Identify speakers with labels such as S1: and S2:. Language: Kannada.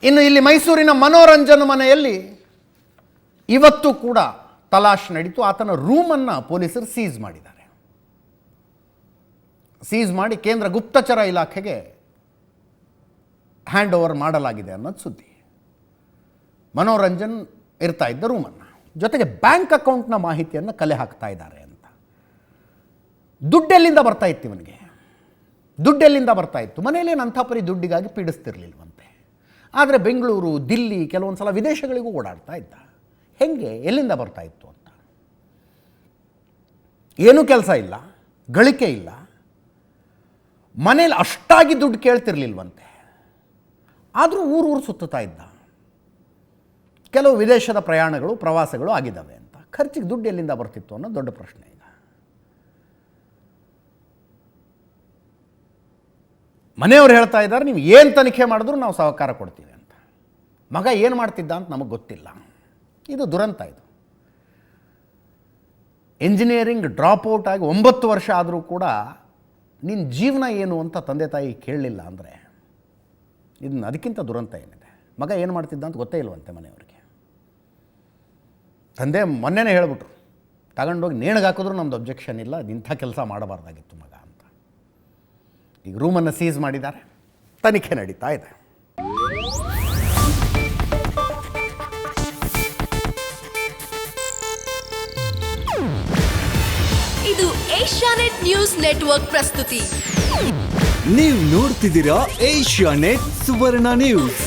S1: ಇನ್ನು ಇಲ್ಲಿ ಮೈಸೂರಿನ ಮನೋರಂಜನ್ ಮನೆಯಲ್ಲಿ ಇವತ್ತು ಕೂಡ ತಲಾಶ್ ನಡೀತು. ಆತನ ರೂಮನ್ನು ಪೊಲೀಸರು ಸೀಸ್ ಮಾಡಿದ್ದಾರೆ. ಸೀಸ್ ಮಾಡಿ ಕೇಂದ್ರ ಗುಪ್ತಚರ ಇಲಾಖೆಗೆ ಹ್ಯಾಂಡ್ ಓವರ್ ಮಾಡಲಾಗಿದೆ ಅನ್ನೋದು ಸುದ್ದಿ. ಮನೋರಂಜನ್ ಇರ್ತಾ ಇದ್ದ ರೂಮನ್ನು, ಜೊತೆಗೆ ಬ್ಯಾಂಕ್ ಅಕೌಂಟ್ನ ಮಾಹಿತಿಯನ್ನು ಕಲೆ ಹಾಕ್ತಾ ಇದ್ದಾರೆ ಅಂತ. ದುಡ್ಡೆಲ್ಲಿಂದ ಬರ್ತಾ ಇತ್ತು ಇವನಿಗೆ? ದುಡ್ಡೆಲ್ಲಿಂದ ಬರ್ತಾ ಇತ್ತು? ಮನೆಯಲ್ಲೇನು ಅಂಥ ಪರಿ ದುಡ್ಡಿಗಾಗಿ ಪೀಡಿಸ್ತಿರ್ಲಿಲ್ವಂತೆ. ಆದರೆ ಬೆಂಗಳೂರು, ದಿಲ್ಲಿ, ಕೆಲವೊಂದು ಸಲ ವಿದೇಶಗಳಿಗೂ ಓಡಾಡ್ತಾ ಇದ್ದ. ಹೆಂಗೆ, ಎಲ್ಲಿಂದ ಬರ್ತಾ ಇತ್ತು ಅಂತ? ಏನೂ ಕೆಲಸ ಇಲ್ಲ, ಗಳಿಕೆ ಇಲ್ಲ, ಮನೇಲಿ ಅಷ್ಟಾಗಿ ದುಡ್ಡು ಕೇಳ್ತಿರ್ಲಿಲ್ವಂತೆ. ಆದರೂ ಊರೂರು ಸುತ್ತುತ್ತಾ ಇದ್ದ. ಕೆಲವು ವಿದೇಶದ ಪ್ರಯಾಣಗಳು, ಪ್ರವಾಸಗಳು ಆಗಿದ್ದಾವೆ ಅಂತ. ಖರ್ಚಿಗೆ ದುಡ್ಡು ಎಲ್ಲಿಂದ ಬರ್ತಿತ್ತು ಅನ್ನೋ ದೊಡ್ಡ ಪ್ರಶ್ನೆ ಈಗ. ಮನೆಯವರು ಹೇಳ್ತಾ ಇದ್ದಾರೆ, ನೀವು ಏನು ತನಿಖೆ ಮಾಡಿದ್ರೂ ನಾವು ಸಹಕಾರ ಕೊಡ್ತೀವಿ ಅಂತ. ಮಗ ಏನು ಮಾಡ್ತಿದ್ದ ಅಂತ ನಮಗೆ ಗೊತ್ತಿಲ್ಲ. ಇದು ದುರಂತ. ಇದು ಇಂಜಿನಿಯರಿಂಗ್ ಡ್ರಾಪ್ಔಟ್ ಆಗಿ 9 ವರ್ಷ ಆದರೂ ಕೂಡ ನಿನ್ನ ಜೀವನ ಏನು ಅಂತ ತಂದೆ ತಾಯಿ ಕೇಳಲಿಲ್ಲ ಅಂದರೆ ಇದನ್ನು ಅದಕ್ಕಿಂತ ದುರಂತ ಏನಿದೆ? ಮಗ ಏನು ಮಾಡ್ತಿದ್ದ ಅಂತ ಗೊತ್ತೇ ಇಲ್ವಂತೆ ಮನೆಯವರಿಗೆ. ತಂದೆ ಮೊನ್ನೆನೇ ಹೇಳಿಬಿಟ್ರು, ತಗೊಂಡೋಗಿ ನೇಣಿಗೆ ಹಾಕಿದ್ರು ನಮ್ಮದು ಅಬ್ಜೆಕ್ಷನ್ ಇಲ್ಲ, ಅದು ಇಂಥ ಕೆಲಸ ಮಾಡಬಾರ್ದಾಗಿತ್ತು ಮಗ ಅಂತ. ಈಗ ರೂಮನ್ನು ಸೀಸ್ ಮಾಡಿದ್ದಾರೆ, ತನಿಖೆ ನಡೀತಾ ಇದೆ.
S2: ಇದು ಏಷ್ಯಾನೆಟ್ ನ್ಯೂಸ್ ನೆಟ್ವರ್ಕ್ ಪ್ರಸ್ತುತಿ.
S3: ನೀವು ನೋಡ್ತಿದ್ದೀರಾ ಏಷ್ಯಾನೆಟ್ ಸುವರ್ಣ ನ್ಯೂಸ್.